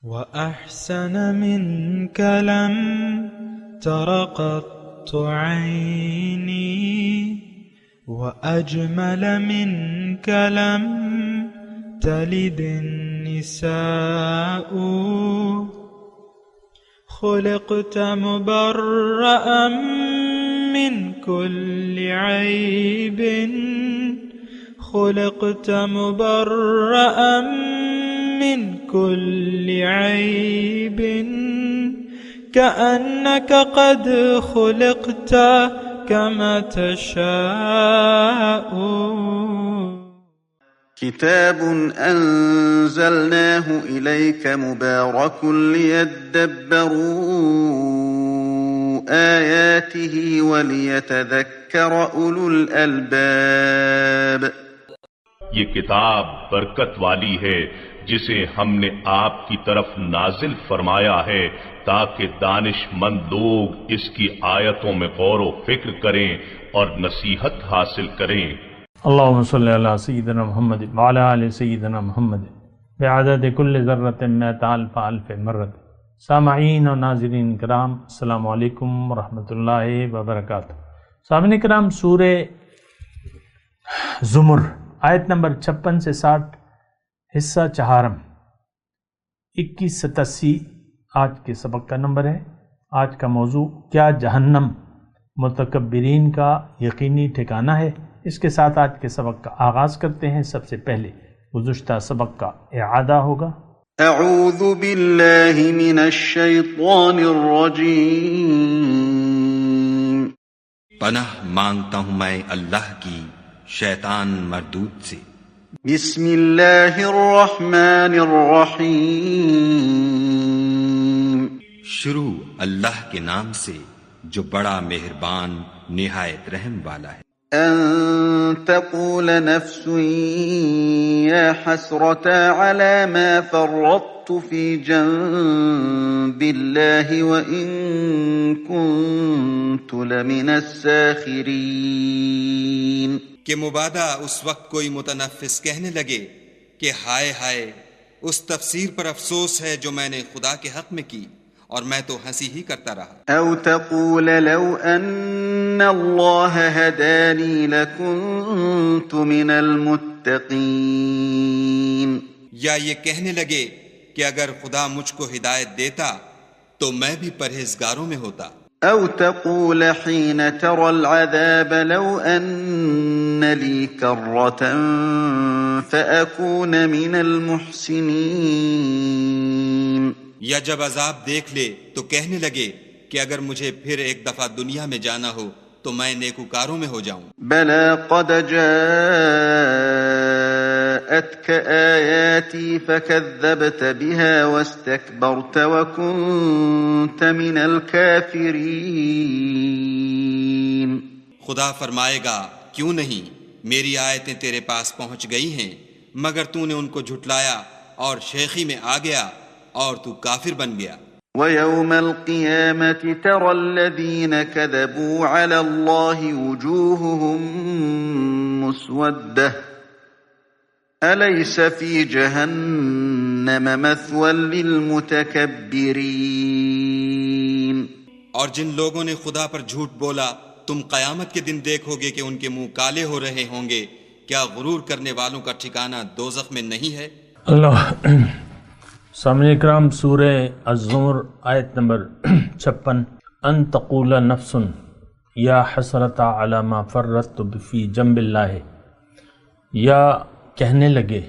وأحسن منك لم تر قط عيني وأجمل منك لم تلد النساء خلقت مبرأ من كل عيب خلقت مبرأ من كل عيب كأنك قد خلقت كما تشاء. كتاب أنزلناه إليك مبارك ليدبروا آياته وليتذكر أولو الألباب. یہ کتاب برکت والی ہے جسے ہم نے آپ کی طرف نازل فرمایا ہے تاکہ دانش مند لوگ اس کی آیتوں میں غور و فکر کریں اور نصیحت حاصل کریں. اللہم صلی علی سیدنا محمد وعلی آل سیدنا محمد بعدد کل ذرۃ مئۃ الف الف مرۃ. سامعین و ناظرین کرام، السلام علیکم ورحمۃ اللہ وبرکاتہ. سامعین کرام، سورہ زمر آیت نمبر 56 سے 60 حصہ چہارم 2187 آج کے سبق کا نمبر ہے. آج کا موضوع کیا جہنم متکبرین کا یقینی ٹھکانہ ہے. اس کے ساتھ آج کے سبق کا آغاز کرتے ہیں. سب سے پہلے گزشتہ سبق کا اعادہ ہوگا. اعوذ باللہ من الشیطان الرجیم. پناہ مانگتا ہوں میں اللہ کی شیطان مردود سے. بسم اللہ الرحمن الرحیم. شروع اللہ کے نام سے جو بڑا مہربان نہایت رحم والا ہے. ان تقول نفس یا حسرتا علی ما فرطت فی جنب اللہ وان کنت لمن الساخرین. کہ مبادا اس وقت کوئی متنفس کہنے لگے کہ ہائے ہائے، اس تفسیر پر افسوس ہے جو میں نے خدا کے حق میں کی اور میں تو ہنسی ہی کرتا رہا. او تقول لو ان اللہ ہدانی لکنت من المتقین. یا یہ کہنے لگے کہ اگر خدا مجھ کو ہدایت دیتا تو میں بھی پرہیزگاروں میں ہوتا. او تقول حين ترى العذاب لو ان لي كرة فأكون من المحسنين. یا جب عذاب دیکھ لے تو کہنے لگے کہ اگر مجھے پھر ایک دفعہ دنیا میں جانا ہو تو میں نیکوکاروں میں ہو جاؤں. بلى قد جاءتك آياتي فكذبت بها واستكبرت وكنت من الكافرين. خدا فرمائے گا کیوں نہیں، میری آیتیں تیرے پاس پہنچ گئی ہیں مگر تو نے ان کو جھٹلایا اور شیخی میں آ گیا اور تو کافر بن گیا. وَيَوْمَ الْقِيَامَةِ تَرَى الَّذِينَ كَذَبُوا عَلَى اللَّهِ وُجُوهُهُمْ مُسْوَدَّةٌ أَلَيْسَ فِي جَهَنَّمَ مَثْوًى لِلْمُتَكَبِّرِينَ. اور جن لوگوں نے خدا پر جھوٹ بولا تم قیامت کے دن دیکھو گے کہ ان کے منہ کالے ہو رہے ہوں گے. کیا غرور کرنے والوں کا ٹھکانہ دوزخ میں نہیں ہے؟ اللہ. سامعین اکرام، سورہ الزمر آیت نمبر 56. ان تقول نفس یا حسرت علی ما فرطت فی جنب اللہ. یا کہنے لگے،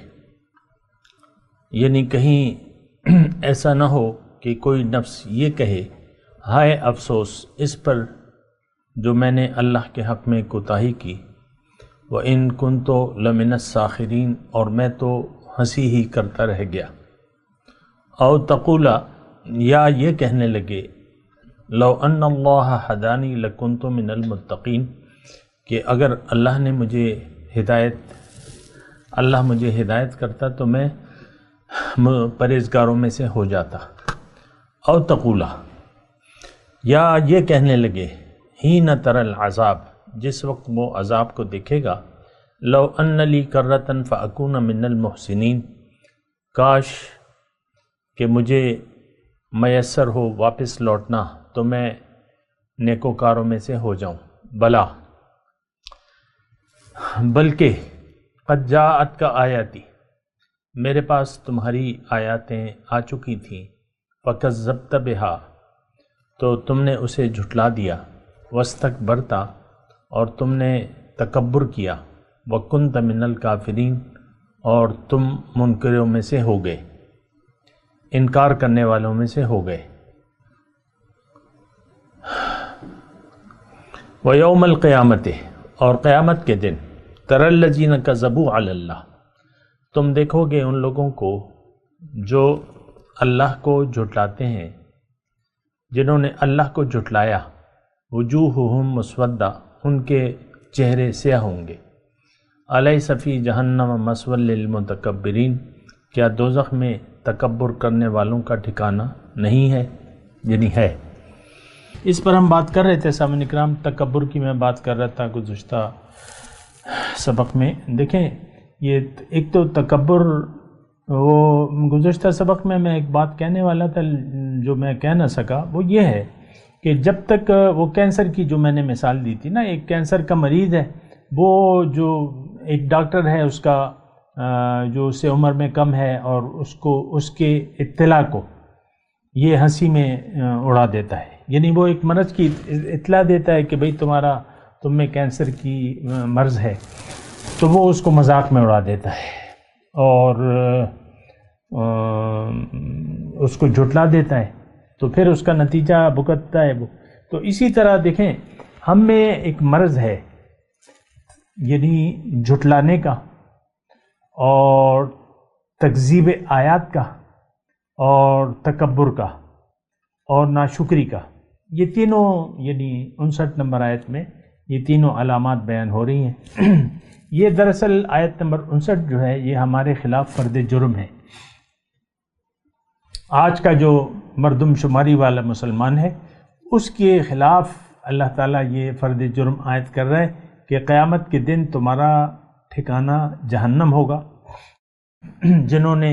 یعنی کہیں ایسا نہ ہو کہ کوئی نفس یہ کہے ہائے افسوس اس پر جو میں نے اللہ کے حق میں کوتاہی کی. وَإِن كُنتُ لَمِنَ السَّاخِرِينَ، اور میں تو ہنسی ہی کرتا رہ گیا. او تقولا، یا یہ کہنے لگے لو ان اللہ ہدانی لکنت من المتقین، کہ اگر اللہ مجھے ہدایت کرتا تو میں پرہیزگاروں میں سے ہو جاتا. او تقولا، یا یہ کہنے لگے حین تر العذاب، جس وقت وہ عذاب کو دیکھے گا، لو ان لی کرۃ فاکون من المحسنین، کاش کہ مجھے میسر ہو واپس لوٹنا تو میں نیکوکاروں میں سے ہو جاؤں، بلا بلکہ قد جاءت کا آیاتی، میرے پاس تمہاری آیاتیں آ چکی تھیں، فکذبت بہا، تو تم نے اسے جھٹلا دیا، واستکبرت، اور تم نے تکبر کیا، وکنت من الکافرین، اور تم منکروں میں سے ہو گئے، انکار کرنے والوں میں سے ہو گئے۔ وَيَوْمَ الْقِيَامَةِ، اور قیامت کے دن، تَرَى الَّذِينَ كَذَبُوا عَلَى اللَّهِ، تم دیکھو گے ان لوگوں کو جو اللہ کو جھٹلاتے ہیں، جنہوں نے اللہ کو جھٹلایا، وجوہہم مسودہ، ان کے چہرے سیاہ ہوں گے، الیس فی جہنم مثوی للمتکبرین، کیا دوزخ میں تکبر کرنے والوں کا ٹھکانہ نہیں ہے؟ یعنی ہے۔ اس پر ہم بات کر رہے تھے سامعین اکرام، تکبر کی میں بات کر رہا تھا گزشتہ سبق میں۔ دیکھیں یہ ایک تو تکبر، وہ گزشتہ سبق میں ایک بات کہنے والا تھا جو میں کہہ نہ سکا، وہ یہ ہے کہ جب تک وہ کینسر کی جو میں نے مثال دی تھی نا، ایک کینسر کا مریض ہے، وہ جو ایک ڈاکٹر ہے اس کا جو اس سے عمر میں کم ہے، اور اس کے اطلاع کو یہ ہنسی میں اڑا دیتا ہے، یعنی وہ ایک مرض کی اطلاع دیتا ہے کہ بھئی تم میں کینسر کی مرض ہے، تو وہ اس کو مذاق میں اڑا دیتا ہے اور اس کو جھٹلا دیتا ہے، تو پھر اس کا نتیجہ بھگتتا ہے وہ۔ تو اسی طرح دیکھیں ہم میں ایک مرض ہے، یعنی جھٹلانے کا اور تکذیب آیات کا اور تکبر کا اور ناشکری کا، یہ تینوں یعنی 59 نمبر آیت میں یہ تینوں علامات بیان ہو رہی ہیں۔ یہ دراصل آیت نمبر 59 جو ہے یہ ہمارے خلاف فرد جرم ہے۔ آج کا جو مردم شماری والا مسلمان ہے اس کے خلاف اللہ تعالیٰ یہ فرد جرم عائد کر رہا ہے کہ قیامت کے دن تمہارا ٹھکانہ جہنم ہوگا۔ جنہوں نے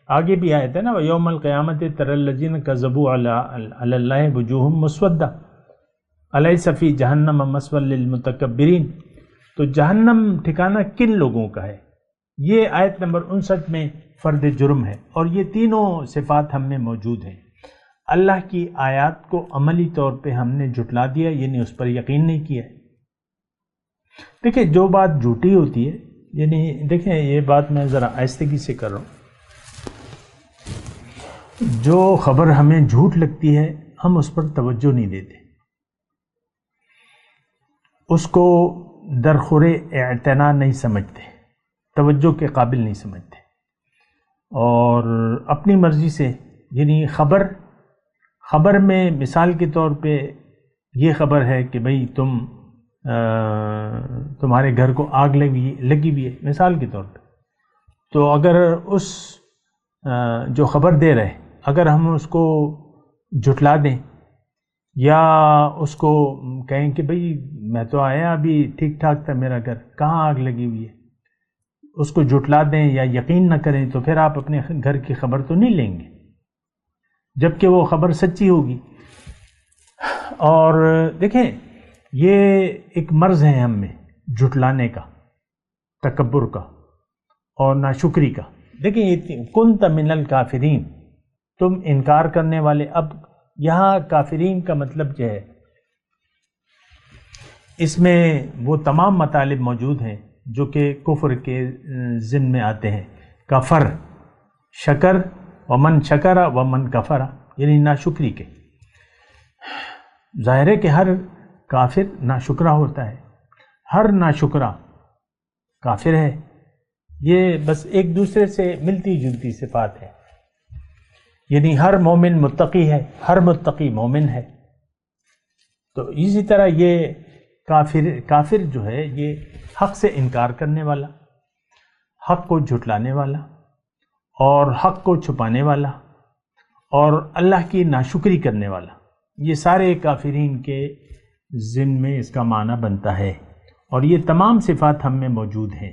آگے بھی آئے تھے نا، وَيَوْمَ الْقِيَامَةِ تَرَى الَّذِينَ كَذَبُوا عَلَى اللَّهِ وُجُوهُهُم مُّسْوَدَّةٌ أَلَيْسَ فِي جَهَنَّمَ مَثْوًى لِّلْمُتَكَبِّرِينَ، تو جہنم ٹھکانہ کن لوگوں کا ہے؟ یہ آیت نمبر 59 میں فرد جرم ہے، اور یہ تینوں صفات ہم میں موجود ہیں۔ اللہ کی آیات کو عملی طور پہ ہم نے جھٹلا دیا، یعنی اس پر یقین نہیں کیا۔ دیکھیں جو بات جھوٹی ہوتی ہے، یعنی دیکھیں یہ بات میں ذرا آہستگی سے کر رہا ہوں، جو خبر ہمیں جھوٹ لگتی ہے ہم اس پر توجہ نہیں دیتے، اس کو درخور اعتنا نہیں سمجھتے، توجہ کے قابل نہیں سمجھتے، اور اپنی مرضی سے یعنی خبر میں مثال کے طور پہ یہ خبر ہے کہ بھئی تمہارے گھر کو آگ لگی ہوئی ہے مثال کے طور پہ، تو اگر اس جو خبر دے رہے اگر ہم اس کو جھٹلا دیں یا اس کو کہیں کہ بھئی میں تو آیا ابھی ٹھیک ٹھاک تھا میرا گھر، کہاں آگ لگی ہوئی ہے، اس کو جھٹلا دیں یا یقین نہ کریں، تو پھر آپ اپنے گھر کی خبر تو نہیں لیں گے جبکہ وہ خبر سچی ہوگی۔ اور دیکھیں یہ ایک مرض ہے ہم میں، جھٹلانے کا، تکبر کا اور ناشکری کا۔ دیکھیں یہ کنت من الکافرین، تم انکار کرنے والے۔ اب یہاں کافرین کا مطلب جو ہے اس میں وہ تمام مطالب موجود ہیں جو کہ کفر کے ضمن میں آتے ہیں، کفر، شکر، ومن شکر ومن کفر، یعنی ناشکری کے۔ ظاہر ہے کہ ہر کافر ناشکرہ ہوتا ہے، ہر ناشکرہ کافر ہے، یہ بس ایک دوسرے سے ملتی جلتی صفات ہے، یعنی ہر مومن متقی ہے، ہر متقی مومن ہے۔ تو اسی طرح یہ کافر جو ہے یہ حق سے انکار کرنے والا، حق کو جھٹلانے والا اور حق کو چھپانے والا اور اللہ کی ناشکری کرنے والا، یہ سارے کافرین کے ضمن میں اس کا معنی بنتا ہے، اور یہ تمام صفات ہم میں موجود ہیں۔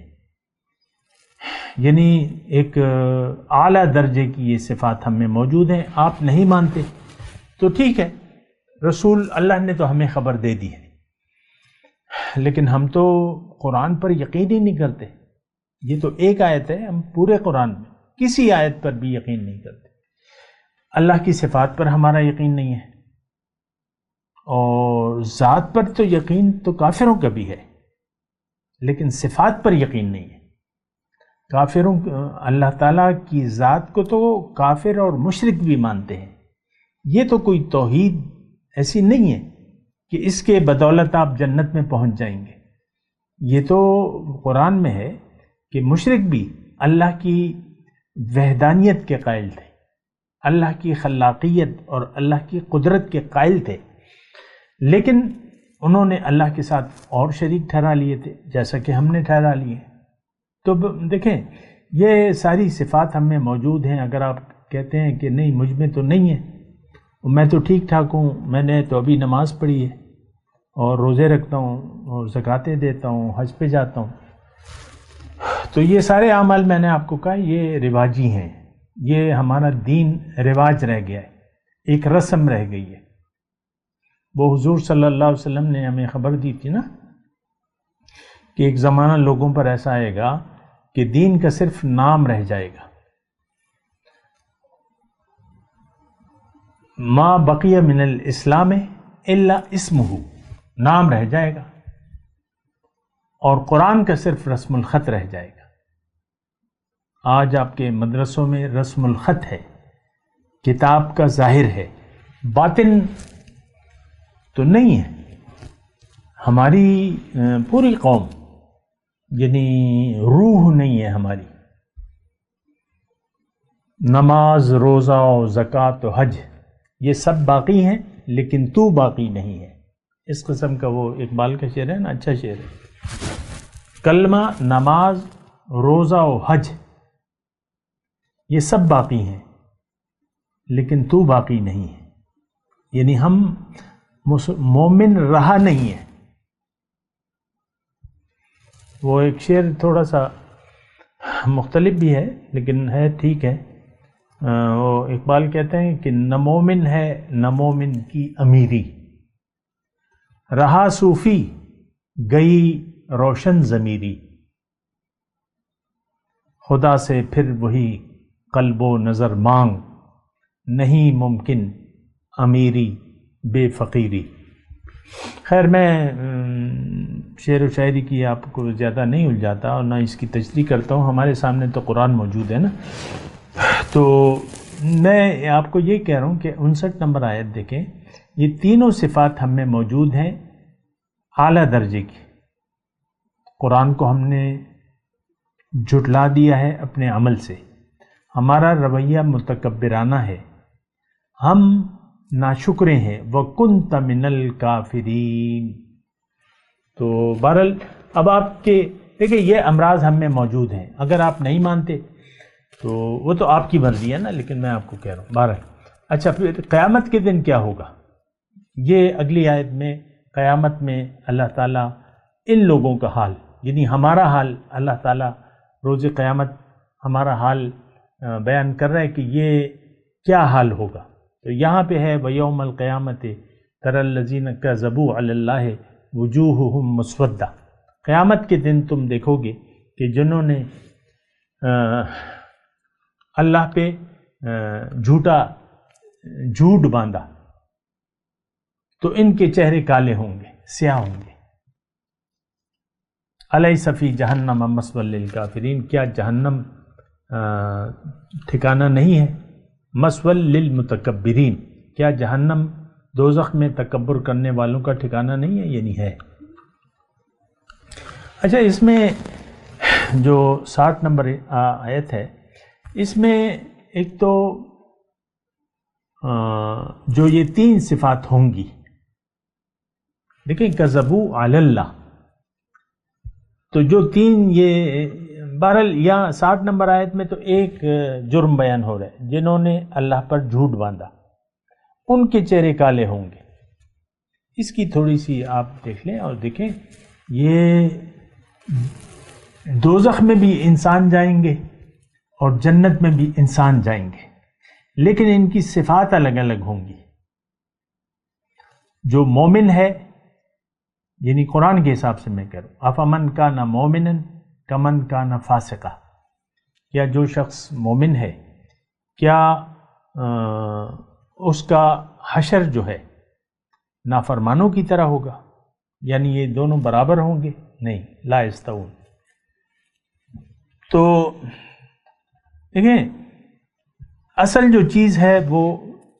یعنی ایک اعلیٰ درجے کی یہ صفات ہم میں موجود ہیں. آپ نہیں مانتے تو ٹھیک ہے، رسول اللہ نے تو ہمیں خبر دے دی ہے، لیکن ہم تو قرآن پر یقین ہی نہیں کرتے. یہ تو ایک آیت ہے، ہم پورے قرآن میں کسی آیت پر بھی یقین نہیں کرتے. اللہ کی صفات پر ہمارا یقین نہیں ہے، اور ذات پر تو یقین تو کافروں کا بھی ہے، لیکن صفات پر یقین نہیں ہے. کافروں اللہ تعالیٰ کی ذات کو تو کافر اور مشرک بھی مانتے ہیں. یہ تو کوئی توحید ایسی نہیں ہے کہ اس کے بدولت آپ جنت میں پہنچ جائیں گے. یہ تو قرآن میں ہے کہ مشرک بھی اللہ کی وحدانیت کے قائل تھے، اللہ کی خلاقیت اور اللہ کی قدرت کے قائل تھے، لیکن انہوں نے اللہ کے ساتھ اور شریک ٹھہرا لیے تھے، جیسا کہ ہم نے ٹھہرا لیے. تو دیکھیں یہ ساری صفات ہم میں موجود ہیں. اگر آپ کہتے ہیں کہ نہیں مجھ میں تو نہیں ہے، میں تو ٹھیک ٹھاک ہوں، میں نے تو ابھی نماز پڑھی ہے اور روزے رکھتا ہوں اور زکاتیں دیتا ہوں، حج پہ جاتا ہوں، تو یہ سارے اعمال میں نے آپ کو کہا یہ رواجی ہیں. یہ ہمارا دین رواج رہ گیا ہے، ایک رسم رہ گئی ہے. وہ حضور صلی اللہ علیہ وسلم نے ہمیں خبر دی تھی نا کہ ایک زمانہ لوگوں پر ایسا آئے گا کہ دین کا صرف نام رہ جائے گا. ما بقی من الاسلام الا اسمہ، نام رہ جائے گا، اور قرآن کا صرف رسم الخط رہ جائے گا. آج آپ کے مدرسوں میں رسم الخط ہے، کتاب کا ظاہر ہے، باطن تو نہیں ہے. ہماری پوری قوم یعنی روح نہیں ہے ہماری. نماز، روزہ و زکوٰۃ و حج یہ سب باقی ہیں، لیکن تو باقی نہیں ہے. اس قسم کا وہ اقبال کا شعر ہے نا، اچھا شعر ہے. کلمہ، نماز، روزہ و حج یہ سب باقی ہیں، لیکن تو باقی نہیں ہے. یعنی ہم مومن رہا نہیں ہے. وہ ایک شعر تھوڑا سا مختلف بھی ہے لیکن ہے ٹھیک ہے. وہ اقبال کہتے ہیں کہ نہ مومن ہے نہ مومن کی امیری، رہا صوفی گئی روشن ضمیری، خدا سے پھر وہی قلب و نظر مانگ، نہیں ممکن امیری بے فقیری. خیر میں شعر و شاعری کی آپ کو زیادہ نہیں الجھاتا اور نہ اس کی تشریح کرتا ہوں. ہمارے سامنے تو قرآن موجود ہے نا. تو میں آپ کو یہ کہہ رہا ہوں کہ 59 نمبر آیت دیکھیں، یہ تینوں صفات ہم میں موجود ہیں اعلیٰ درجے کی. قرآن کو ہم نے جھٹلا دیا ہے اپنے عمل سے، ہمارا رویہ متکبرانہ ہے، ہم ناشکرے ہیں. وَكُنْتَ مِنَ الْكَافِرِينَ. تو بہرحال اب آپ کے دیکھیں یہ امراض ہم میں موجود ہیں. اگر آپ نہیں مانتے تو وہ تو آپ کی مرضی ہے نا، لیکن میں آپ کو کہہ رہا ہوں بہرحال. اچھا پھر قیامت کے دن کیا ہوگا؟ یہ اگلی آیت میں قیامت میں اللہ تعالیٰ ان لوگوں کا حال یعنی ہمارا حال، اللہ تعالیٰ روز قیامت ہمارا حال بیان کر رہا ہے کہ یہ کیا حال ہوگا. تو یہاں پہ ہے وَيَوْمَ الْقِيَامَةِ تَرَى الَّذِينَ كَذَبُوا عَلَى اللَّهِ وُجُوهُهُمْ مُسْوَدَّةٌ. قیامت کے دن تم دیکھو گے کہ جنہوں نے اللہ پہ جھوٹ باندھا تو ان کے چہرے کالے ہوں گے، سیاہ ہوں گے. الیس فی جہنم مثوی للکافرین، کیا جہنم ٹھکانہ نہیں ہے؟ مثوی للمتکبرین، کیا جہنم دوزخ میں تکبر کرنے والوں کا ٹھکانہ نہیں ہے؟ یعنی ہے. اچھا اس میں جو 60 نمبر آیت ہے، اس میں ایک تو جو یہ 3 صفات ہوں گی، دیکھیں کذبوا علی اللہ، تو جو 3 یہ بہرحال یہاں 60 نمبر آیت میں تو ایک جرم بیان ہو رہا ہے، جنہوں نے اللہ پر جھوٹ باندھا ان کے چہرے کالے ہوں گے. اس کی تھوڑی سی آپ دیکھ لیں اور دیکھیں یہ دوزخ میں بھی انسان جائیں گے اور جنت میں بھی انسان جائیں گے، لیکن ان کی صفات الگ الگ ہوں گی۔ جو مومن ہے، یعنی قرآن کے حساب سے میں کہہ رہا ہوں، افمن کان مومنا کمن کان فاسقا، کیا جو شخص مومن ہے کیا اس کا حشر جو ہے نافرمانوں کی طرح ہوگا؟ یعنی یہ دونوں برابر ہوں گے؟ نہیں، لا یستوون۔ تو دیکھیں، اصل جو چیز ہے وہ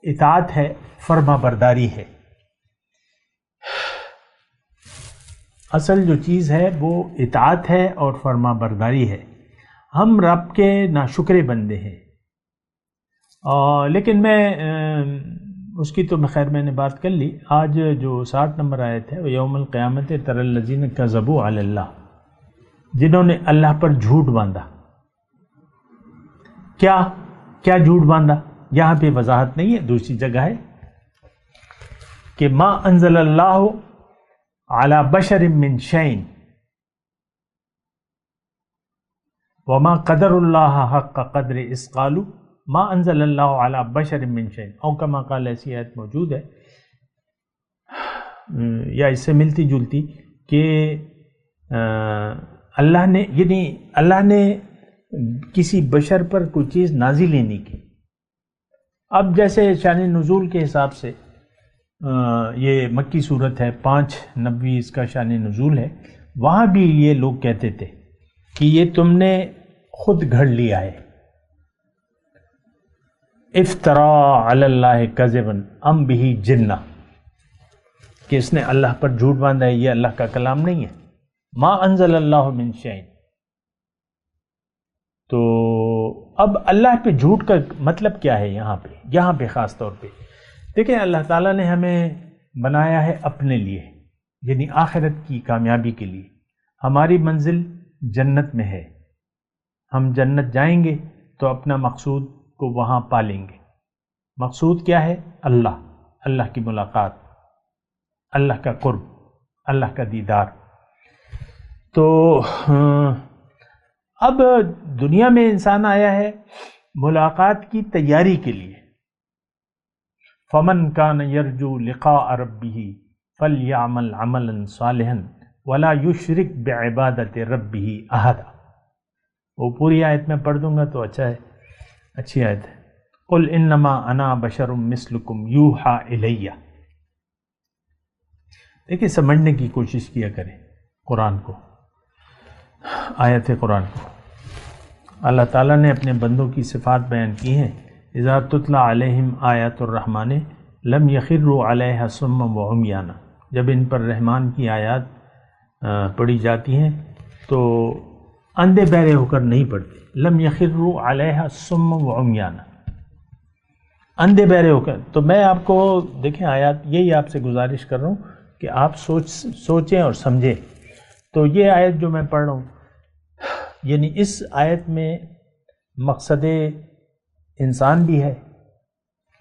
اطاعت ہے، فرما برداری ہے۔ اصل جو چیز ہے وہ اطاعت ہے اور فرما برداری ہے۔ ہم رب کے ناشکرے بندے ہیں، لیکن میں اس کی تو خیر میں نے بات کر لی۔ آج جو 60 نمبر آیت ہے، یوم القیامت تری الذین کذبوا علی اللہ، جنہوں نے اللہ پر جھوٹ باندھا۔ کیا جھوٹ باندھا؟ یہاں پہ وضاحت نہیں ہے، دوسری جگہ ہے کہ ما انزل اللہ علی بشر من شیء وما قدر اللہ حق قدر اذ قالوا ما انزل اللہ علی بشر من شیء، او کما قال، ایسی آیت موجود ہے یا اس سے ملتی جلتی کہ اللہ نے کسی بشر پر کوئی چیز نازل ہی نہیں کی۔ اب جیسے شان نزول کے حساب سے یہ مکی صورت ہے، 590 اس کا شان نزول ہے، وہاں بھی یہ لوگ کہتے تھے کہ یہ تم نے خود گھڑ لیا ہے، افترا علی اللہ کذبا ام بہ جنہ، کہ اس نے اللہ پر جھوٹ باندھا ہے، یہ اللہ کا کلام نہیں ہے۔ ما انزل اللہ من شیء۔ تو اب اللہ پہ جھوٹ کا مطلب کیا ہے یہاں پہ خاص طور پہ دیکھیں، اللہ تعالیٰ نے ہمیں بنایا ہے اپنے لیے، یعنی آخرت کی کامیابی کے لیے۔ ہماری منزل جنت میں ہے، ہم جنت جائیں گے تو اپنا مقصود کو وہاں پالیں گے۔ مقصود کیا ہے؟ اللہ کی ملاقات، اللہ کا قرب، اللہ کا دیدار۔ تو اب دنیا میں انسان آیا ہے ملاقات کی تیاری کے لیے۔ فمن کان یرجو لقاء ربہ فلیعمل عملا صالحا ولا یشرک بعبادت ربہ احدا۔ وہ پوری آیت میں پڑھ دوں گا تو اچھا ہے، اچھی آیت ہے۔ قل انما انا بشر مثلکم یوحی الی۔ دیکھیں، سمجھنے کی کوشش کیا کریں قرآن کو، آیت قرآن کو۔ اللہ تعالیٰ نے اپنے بندوں کی صفات بیان کی ہیں۔ اذا تتلی علیہم آیات الرحمن لم یخروا علیہا صما وعمیانا، جب ان پر رحمان کی آیات پڑھی جاتی ہیں تو اندھے بہرے ہو کر نہیں پڑھتے۔ لم یخروا علیہا صما وعمیانا، اندھے بہرے ہو کر۔ تو میں آپ کو دیکھیں آیات، یہی آپ سے گزارش کر رہا ہوں کہ آپ سوچیں اور سمجھیں۔ تو یہ آیت جو میں پڑھ رہا ہوں، یعنی اس آیت میں مقصد انسان بھی ہے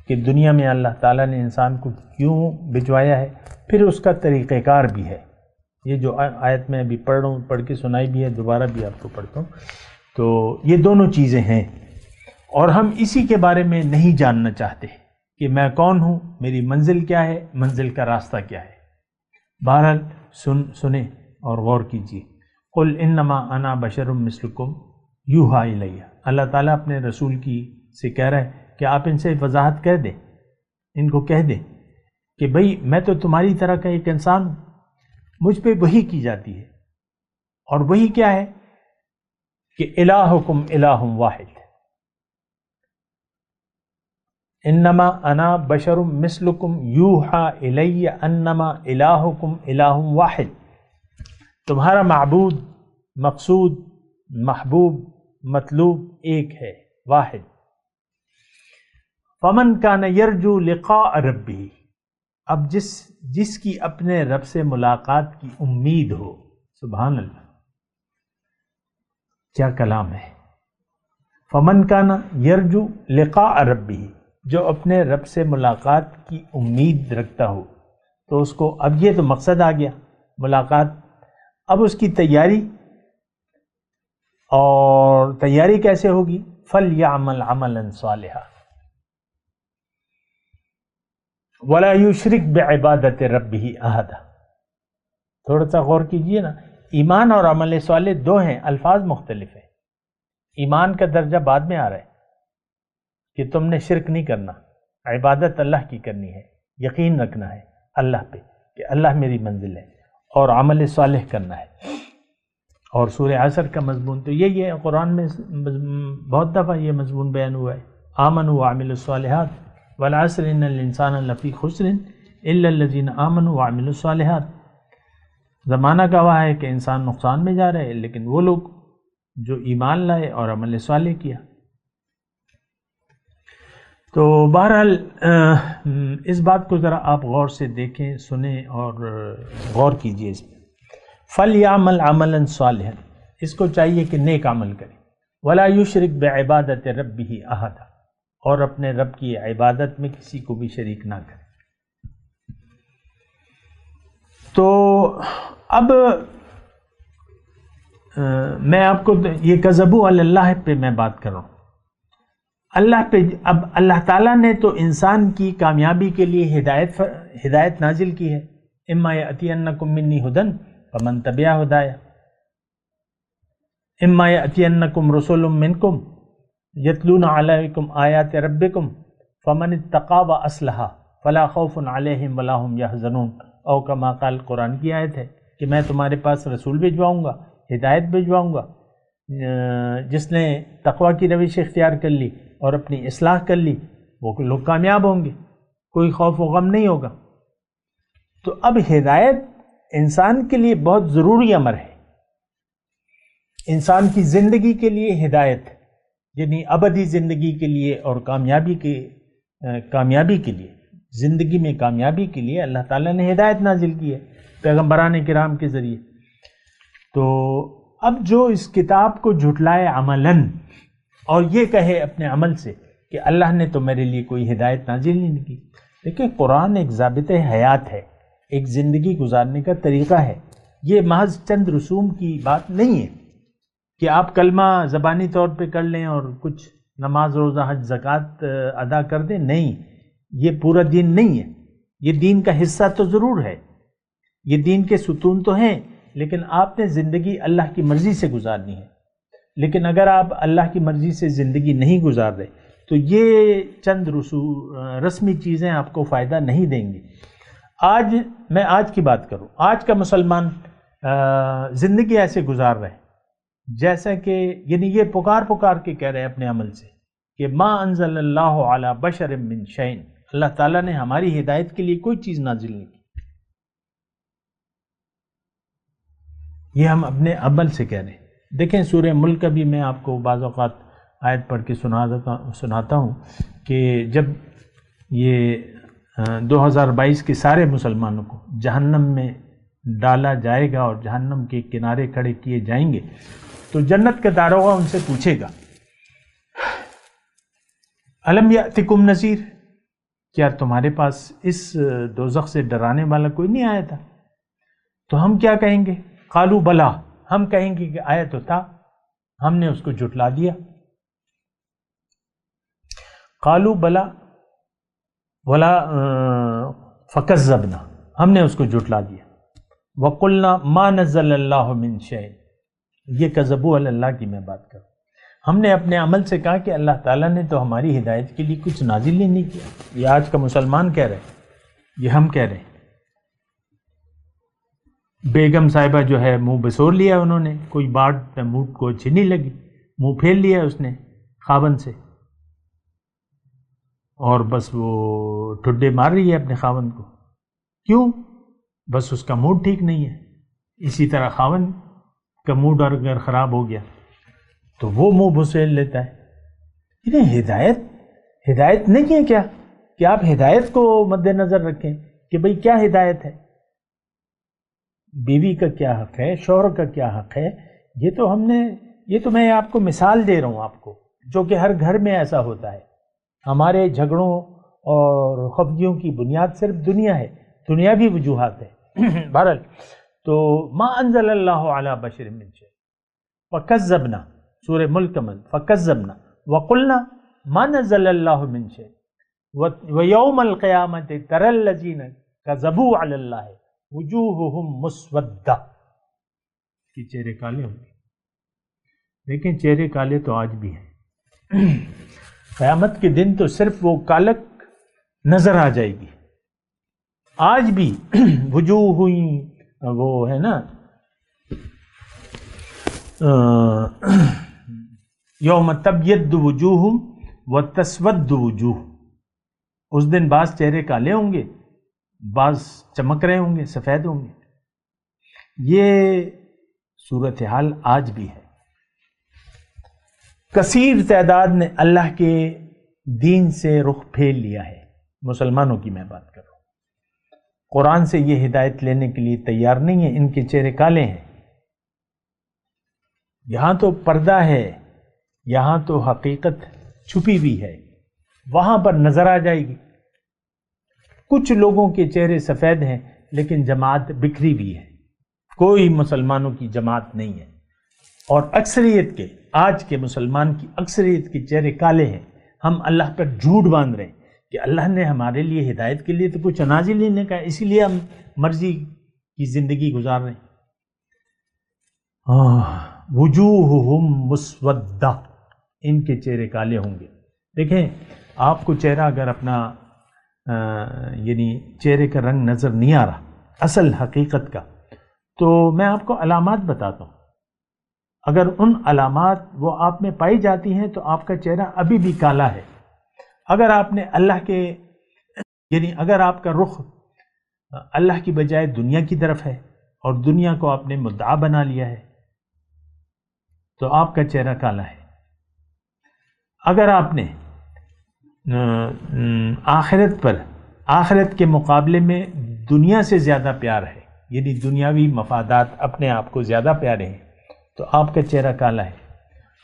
کہ دنیا میں اللہ تعالیٰ نے انسان کو کیوں بھجوایا ہے، پھر اس کا طریقہ کار بھی ہے۔ یہ جو آیت میں ابھی پڑھ رہا ہوں، پڑھ کے سنائی بھی ہے، دوبارہ بھی آپ کو پڑھتا ہوں۔ تو یہ دونوں چیزیں ہیں، اور ہم اسی کے بارے میں نہیں جاننا چاہتے کہ میں کون ہوں، میری منزل کیا ہے، منزل کا راستہ کیا ہے۔ بہرحال سنیں اور غور کیجیے۔ قل انما انا بشر مثلکم یوحی الی۔ اللہ تعالیٰ اپنے رسول سے کہہ رہا ہے کہ آپ ان سے وضاحت کہہ دیں، ان کو کہہ دیں کہ بھئی میں تو تمہاری طرح کا ایک انسان ہوں، مجھ پہ وحی کی جاتی ہے، اور وحی کیا ہے کہ الہکم الہ واحد۔ انما انا بشر مثلکم یوحی الی انما الہکم الہ واحد۔ تمہارا معبود، مقصود، محبوب، مطلوب ایک ہے، واحد۔ فمن کان یرجو لقاء ربہ، اب جس کی اپنے رب سے ملاقات کی امید ہو، سبحان اللہ، کیا کلام ہے۔ فمن کان یرجو لقاء ربہ، جو اپنے رب سے ملاقات کی امید رکھتا ہو، تو اس کو اب یہ تو مقصد آ گیا ملاقات، اب اس کی تیاری اور تیاری کیسے ہوگی؟ فَلْيَعْمَلْ عَمَلًا صَالِحًا وَلَا يُشْرِكْ بِعِبَادَةِ رَبِّهِ أَحَدًا۔ تھوڑا سا غور کیجئے نا، ایمان اور عمل صالح دو ہیں، الفاظ مختلف ہیں۔ ایمان کا درجہ بعد میں آ رہا ہے کہ تم نے شرک نہیں کرنا، عبادت اللہ کی کرنی ہے، یقین رکھنا ہے اللہ پہ کہ اللہ میری منزل ہے، اور عمل صالح کرنا ہے۔ اور سورہ عصر کا مضمون تو یہی ہے، قرآن میں بہت دفعہ یہ مضمون بیان ہوا ہے، آمنوا وعملوا الصالحات والعصر ان الانسان لفی خسر الا الذین آمنوا وعملوا الصالحات۔ زمانہ گواہ ہے کہ انسان نقصان میں جا رہے ہیں، لیکن وہ لوگ جو ایمان لائے اور عمل صالح کیا۔ تو بہرحال اس بات کو ذرا آپ غور سے دیکھیں، سنیں اور غور کیجئے اس میں۔ فَلْيَعْمَلْ عَمَلًا صَالِحًا، اس کو چاہیے کہ نیک عمل کرے، وَلَا يُشْرِكْ بِعِبَادَةِ رَبِّهِ أَحَدًا، اور اپنے رب کی عبادت میں کسی کو بھی شریک نہ کرے۔ تو اب میں آپ کو یہ کذبوا علی اللہ پہ میں بات کر رہا ہوں، اللہ پہ۔ اب اللہ تعالیٰ نے تو انسان کی کامیابی کے لیے ہدایت نازل کی ہے، اما یأتینکم منی ھدی فمن تبع ھدایا، اما یأتینکم رسول منکم یتلون علیکم آیات ربکم فمن اتقی واصلح فلا خوف علیہم ولا هم یحزنون، او کما قال، قرآن کی آیت ہے کہ میں تمہارے پاس رسول بھجواؤں گا، ہدایت بھجواؤں گا، جس نے تقوی کی روش اختیار کر لی اور اپنی اصلاح کر لی وہ لوگ کامیاب ہوں گے، کوئی خوف و غم نہیں ہوگا۔ تو اب ہدایت انسان کے لیے بہت ضروری امر ہے، انسان کی زندگی کے لیے ہدایت، یعنی ابدی زندگی کے لیے اور کامیابی کے لیے، زندگی میں کامیابی کے لیے اللہ تعالیٰ نے ہدایت نازل کی ہے پیغمبران کرام کے ذریعے۔ تو اب جو اس کتاب کو جھٹلائے عملاً اور یہ کہے اپنے عمل سے کہ اللہ نے تو میرے لیے کوئی ہدایت نازل نہیں کی، دیکھیں قرآن ایک ضابط حیات ہے، ایک زندگی گزارنے کا طریقہ ہے، یہ محض چند رسوم کی بات نہیں ہے کہ آپ کلمہ زبانی طور پہ کر لیں اور کچھ نماز روزہ حج زکوٰۃ ادا کر دیں، نہیں، یہ پورا دین نہیں ہے۔ یہ دین کا حصہ تو ضرور ہے، یہ دین کے ستون تو ہیں، لیکن آپ نے زندگی اللہ کی مرضی سے گزارنی ہے۔ لیکن اگر آپ اللہ کی مرضی سے زندگی نہیں گزار رہے تو یہ چند رسمی چیزیں آپ کو فائدہ نہیں دیں گی۔ میں آج کی بات کروں، آج کا مسلمان زندگی ایسے گزار رہے ہیں جیسا کہ یعنی یہ پکار کے کہہ رہے ہیں اپنے عمل سے کہ ما انزل اللہ علی بشر من شیء، اللہ تعالیٰ نے ہماری ہدایت کے لیے کوئی چیز نازل نہیں کی۔ یہ ہم اپنے عمل سے کہہ رہے ہیں۔ دیکھیں سورہ ملک کا بھی میں آپ کو بعض اوقات آیت پڑھ کے سناتا ہوں کہ جب یہ 2022 کے سارے مسلمانوں کو جہنم میں ڈالا جائے گا اور جہنم کے کنارے کھڑے کیے جائیں گے تو جنت کا داروغہ ان سے پوچھے گا الم یأتکم نذیر، کیا تمہارے پاس اس دوزخ سے ڈرانے والا کوئی نہیں آیا تھا؟ تو ہم کیا کہیں گے؟ قالوا بلا، ہم کہیں گے کہ آیا تو تھا، ہم نے اس کو جھٹلا دیا۔ قالوا بلا ولا فکذبنا، ہم نے اس کو جھٹلا دیا۔ وقلنا ما نزل اللہ من شیء، یہ کذبوا علی اللہ کی میں بات کروں، ہم نے اپنے عمل سے کہا کہ اللہ تعالیٰ نے تو ہماری ہدایت کے لیے کچھ نازل ہی نہیں کیا۔ یہ آج کا مسلمان کہہ رہے ہیں، یہ ہم کہہ رہے ہیں۔ بیگم صاحبہ جو ہے منہ بسور لیا انہوں نے، کوئی بات منہ کو اچھی نہیں لگی، منہ پھیر لیا اس نے خاوند سے، اور بس وہ ٹھڈے مار رہی ہے اپنے خاوند کو۔ کیوں؟ بس اس کا موڈ ٹھیک نہیں ہے۔ اسی طرح خاوند کا موڈ اگر خراب ہو گیا تو وہ منہ بسیر لیتا ہے۔ یعنی ہدایت نہیں ہے کیا کہ آپ ہدایت کو مد نظر رکھیں کہ بھئی کیا ہدایت ہے، بیوی کا کیا حق ہے، شوہر کا کیا حق ہے، یہ تو میں آپ کو مثال دے رہا ہوں آپ کو، جو کہ ہر گھر میں ایسا ہوتا ہے۔ ہمارے جھگڑوں اور خفگیوں کی بنیاد صرف دنیا ہے، دنیاوی وجوہات ہے۔ بہرحال تو ما انزل اللہ علی بشر من شیء وکذبنا، سورہ ملک من فکذبنا وقلنا ما نزل اللہ من شیء ویوم القیامت تری الذین کذبوا علی اللہ وجوہہم مسودہ کہ چہرے کالے ہوں گے۔ لیکن چہرے کالے تو آج بھی ہیں، قیامت کے دن تو صرف وہ کالک نظر آ جائے گی۔ آج بھی وجوہ وہ ہے نا یوم تبیض وجوہ وتسود وجوہ، اس دن بعض چہرے کالے ہوں گے، بعض چمک رہے ہوں گے، سفید ہوں گے۔ یہ صورتحال آج بھی ہے۔ کثیر تعداد نے اللہ کے دین سے رخ پھیر لیا ہے، مسلمانوں کی میں بات کر رہا ہوں۔ قرآن سے یہ ہدایت لینے کے لیے تیار نہیں ہے، ان کے چہرے کالے ہیں۔ یہاں تو پردہ ہے، یہاں تو حقیقت چھپی ہوئی ہے، وہاں پر نظر آ جائے گی۔ کچھ لوگوں کے چہرے سفید ہیں لیکن جماعت بکھری ہوئی ہے، کوئی مسلمانوں کی جماعت نہیں ہے، اور اکثریت کے آج کے مسلمان کی اکثریت کے چہرے کالے ہیں۔ ہم اللہ پر جھوٹ باندھ رہے ہیں کہ اللہ نے ہمارے لیے ہدایت کے لیے تو کچھ نازل ہی نہیں کہا، اسی لیے ہم مرضی کی زندگی گزار رہے ہیں۔ وجوہہم مسودہ، ان کے چہرے کالے ہوں گے۔ دیکھیں، آپ کو چہرہ اگر اپنا یعنی چہرے کا رنگ نظر نہیں آ رہا اصل حقیقت کا، تو میں آپ کو علامات بتاتا ہوں۔ اگر ان علامات وہ آپ میں پائی جاتی ہیں تو آپ کا چہرہ ابھی بھی کالا ہے۔ اگر آپ نے اللہ کے یعنی اگر آپ کا رخ اللہ کی بجائے دنیا کی طرف ہے اور دنیا کو آپ نے مدعا بنا لیا ہے تو آپ کا چہرہ کالا ہے۔ اگر آپ نے آخرت کے مقابلے میں دنیا سے زیادہ پیار ہے، یعنی دنیاوی مفادات اپنے آپ کو زیادہ پیارے ہیں، تو آپ کا چہرہ کالا ہے۔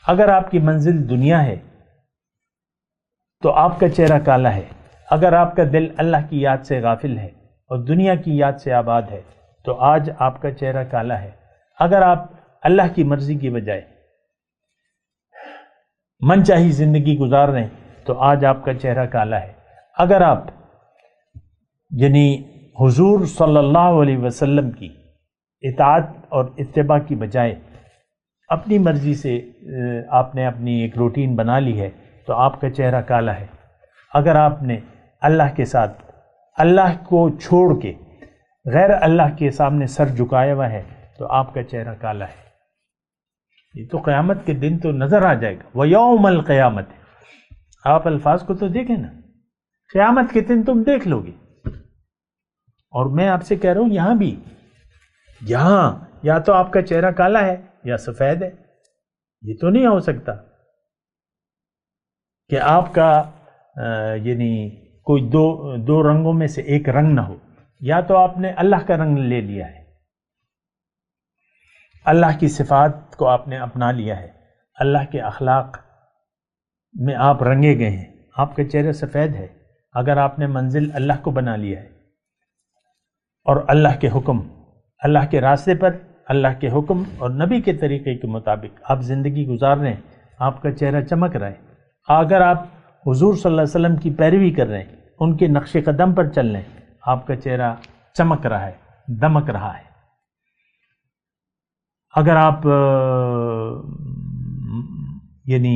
اگر آپ کی منزل دنیا ہے تو آپ کا چہرہ کالا ہے۔ اگر آپ کا دل اللہ کی یاد سے غافل ہے اور دنیا کی یاد سے آباد ہے تو آج آپ کا چہرہ کالا ہے۔ اگر آپ اللہ کی مرضی کی بجائے من چاہی زندگی گزار رہے ہیں تو آج آپ کا چہرہ کالا ہے۔ اگر آپ یعنی حضور صلی اللہ علیہ وسلم کی اطاعت اور اتباع کی بجائے اپنی مرضی سے آپ نے اپنی ایک روٹین بنا لی ہے تو آپ کا چہرہ کالا ہے۔ اگر آپ نے اللہ کے ساتھ اللہ کو چھوڑ کے غیر اللہ کے سامنے سر جھکایا ہوا ہے تو آپ کا چہرہ کالا ہے۔ یہ تو قیامت کے دن تو نظر آ جائے گا۔ وَيَوْمَ الْقِيَامَةِ، آپ الفاظ کو تو دیکھیں نا، قیامت کے دن تم دیکھ لو گے۔ اور میں آپ سے کہہ رہا ہوں یہاں بھی، یہاں یا تو آپ کا چہرہ کالا ہے یا سفید ہے، یہ تو نہیں ہو سکتا کہ آپ کا یعنی کوئی دو رنگوں میں سے ایک رنگ نہ ہو۔ یا تو آپ نے اللہ کا رنگ لے لیا ہے، اللہ کی صفات کو آپ نے اپنا لیا ہے، اللہ کے اخلاق میں آپ رنگے گئے ہیں، آپ کا چہرہ سفید ہے۔ اگر آپ نے منزل اللہ کو بنا لیا ہے اور اللہ کے حکم، اللہ کے راستے پر اللہ کے حکم اور نبی کے طریقے کے مطابق آپ زندگی گزار رہے ہیں، آپ کا چہرہ چمک رہا ہے۔ اگر آپ حضور صلی اللہ علیہ وسلم کی پیروی کر رہے ہیں، ان کے نقش قدم پر چل رہے ہیں، آپ کا چہرہ چمک رہا ہے، دمک رہا ہے۔ اگر آپ یعنی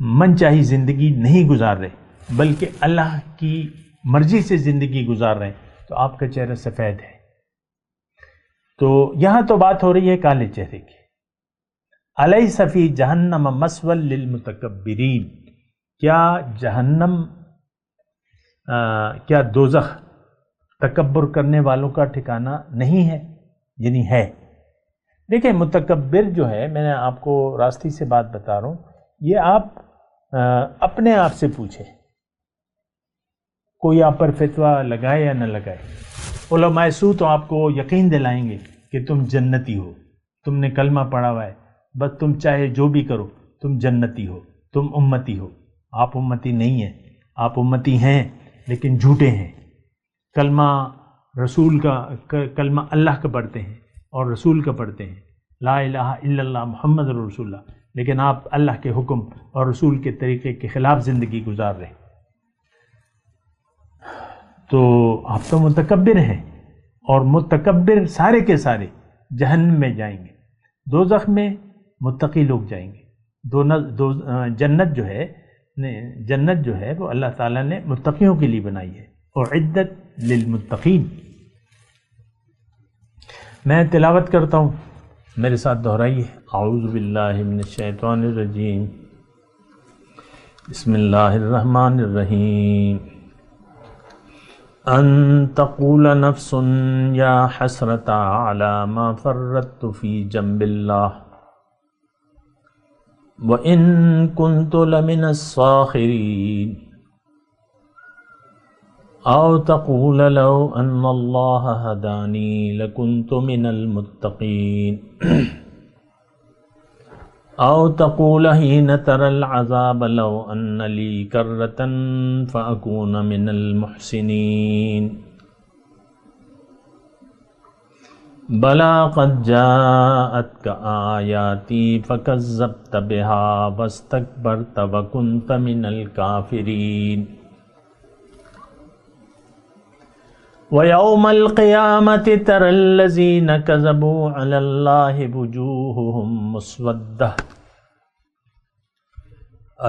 من چاہی زندگی نہیں گزار رہے بلکہ اللہ کی مرضی سے زندگی گزار رہے ہیں تو آپ کا چہرہ سفید ہے۔ تو یہاں تو بات ہو رہی ہے کالے چہرے کی۔ الیس فی جہنم مثوی للمتکبرین، کیا جہنم کیا دوزخ تکبر کرنے والوں کا ٹھکانہ نہیں ہے؟ یعنی ہے۔ دیکھیں، متکبر جو ہے، میں نے آپ کو راستی سے بات بتا رہا ہوں، یہ آپ اپنے آپ سے پوچھیں، کوئی آپ پر فتویٰ لگائے یا نہ لگائے، علماء سو تو آپ کو یقین دلائیں گے کہ تم جنتی ہو، تم نے کلمہ پڑھا ہوا ہے، بس تم چاہے جو بھی کرو تم جنتی ہو، تم امتی ہو۔ آپ امتی نہیں ہیں، آپ امتی ہیں لیکن جھوٹے ہیں۔ کلمہ رسول کا، کلمہ اللہ کا پڑھتے ہیں اور رسول کا پڑھتے ہیں، لا الہ الا اللہ محمد رسول اللہ، لیکن آپ اللہ کے حکم اور رسول کے طریقے کے خلاف زندگی گزار رہے، تو آپ تو متکبر ہیں، اور متکبر سارے کے سارے جہنم میں جائیں گے۔ دوزخ میں متقی لوگ جائیں گے۔ جنت جو ہے وہ اللہ تعالیٰ نے متقیوں کے لیے بنائی ہے، اعدت للمتقین۔ میں تلاوت کرتا ہوں، میرے ساتھ دہرائیے۔ اعوذ باللہ من الشیطان الرجیم، بسم اللہ الرحمن الرحیم۔ ان تقول نفس یا حسرۃ علی ما فرطت فی جنب اللہ وَإِن كُنتُ لَمِنَ الصَّاخِرِينَ أَوْ تَقُولَ لَوْ أَنَّ اللَّهَ هَدَانِي لَكُنتُ مِنَ الْمُتَّقِينَ أَوْ تَقُولَ حِينَ تَرَى الْعَذَابَ لَوْ أَنَّ لِي كَرَّةً فَأَكُونَ مِنَ الْمُحْسِنِينَ بَلَىٰ قَدْ جَاءَتْكَ آيَاتِي فَكَذَّبْتَ بِهَا وَاسْتَكْبَرْتَ وَكُنْتَ مِنَ الْكَافِرِينَ وَيَوْمَ الْقِيَامَةِ تَرَى الَّذِينَ كَذَبُوا عَلَى اللَّهِ وُجُوهُهُمْ مُسْوَدَّةٌ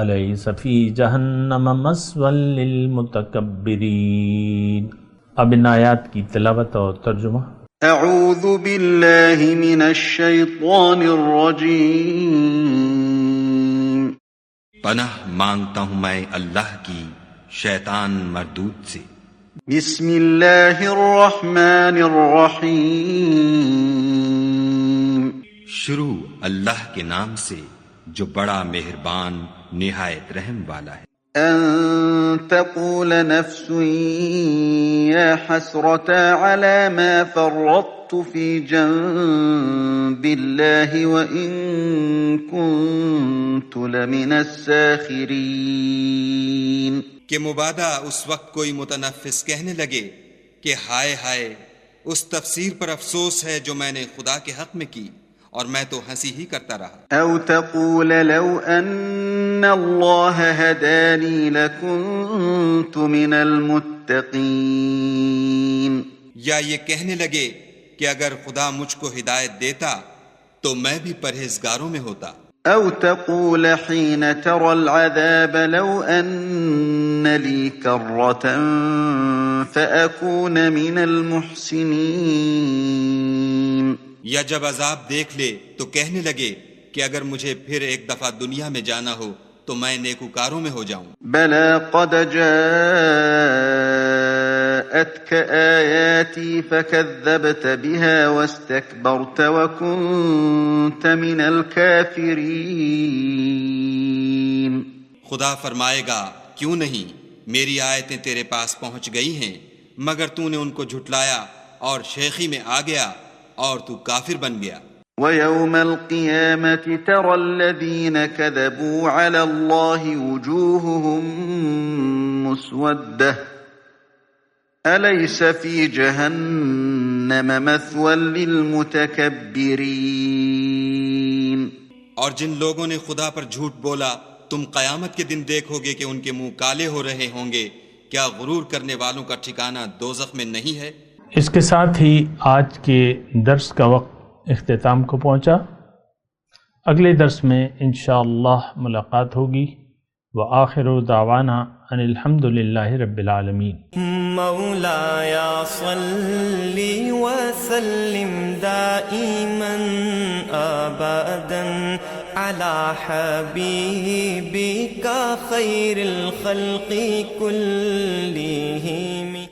أَلَيْسَ فِي جَهَنَّمَ مَثْوًى لِلْمُتَكَبِّرِينَ۔ اب ان آیات کی تلاوت اور ترجمہ۔ اعوذ باللہ من الشیطان الرجیم۔ پناہ مانگتا ہوں میں اللہ کی شیطان مردود سے۔ بسم اللہ الرحمن الرحیم۔ شروع اللہ کے نام سے جو بڑا مہربان نہایت رحم والا ہے۔ ان تقول نفس یا حسرة على ما فرطت في جنب الله وإن كنت لمن الساخرين۔ کہ مبادہ اس وقت کوئی متنفس کہنے لگے کہ ہائے ہائے، اس تفسیر پر افسوس ہے جو میں نے خدا کے حق میں کی، اور میں تو ہنسی ہی کرتا رہا۔ او تقول لو ان اللہ ہدانی لکنت من المتقین۔ یا یہ کہنے لگے کہ اگر خدا مجھ کو ہدایت دیتا تو میں بھی پرہیزگاروں میں ہوتا۔ او تقول حين ترى العذاب لو ان لي كرة فأكون من المحسنين۔ یا جب عذاب دیکھ لے تو کہنے لگے کہ اگر مجھے پھر ایک دفعہ دنیا میں جانا ہو تو میں نیکوکاروں میں ہو جاؤں۔ بلى قد جاءتك آياتي فكذبت بها واستكبرت وكنت من الكافرين۔ خدا فرمائے گا کیوں نہیں، میری آیتیں تیرے پاس پہنچ گئی ہیں مگر تو نے ان کو جھٹلایا اور شیخی میں آ گیا اور تو کافر بن گیا۔ وَيَوْمَ الْقِيَامَةِ تَرَى الَّذِينَ كَذَبُوا عَلَى اللَّهِ وُجُوهُهُمْ مُسْوَدَّةٌ أَلَيْسَ فِي جَهَنَّمَ مَثْوًى لِلْمُتَكَبِّرِينَ۔ اور جن لوگوں نے خدا پر جھوٹ بولا تم قیامت کے دن دیکھو گے کہ ان کے منہ کالے ہو رہے ہوں گے، کیا غرور کرنے والوں کا ٹھکانہ دوزخ میں نہیں ہے؟ اس کے ساتھ ہی آج کے درس کا وقت اختتام کو پہنچا۔ اگلے درس میں انشاءاللہ ملاقات ہوگی۔ وآخر دعوانا ان الحمد للہ رب العالمین۔ مولایا صلی وسلم دائما ابدا علی حبیبک خیر الخلق کلہم۔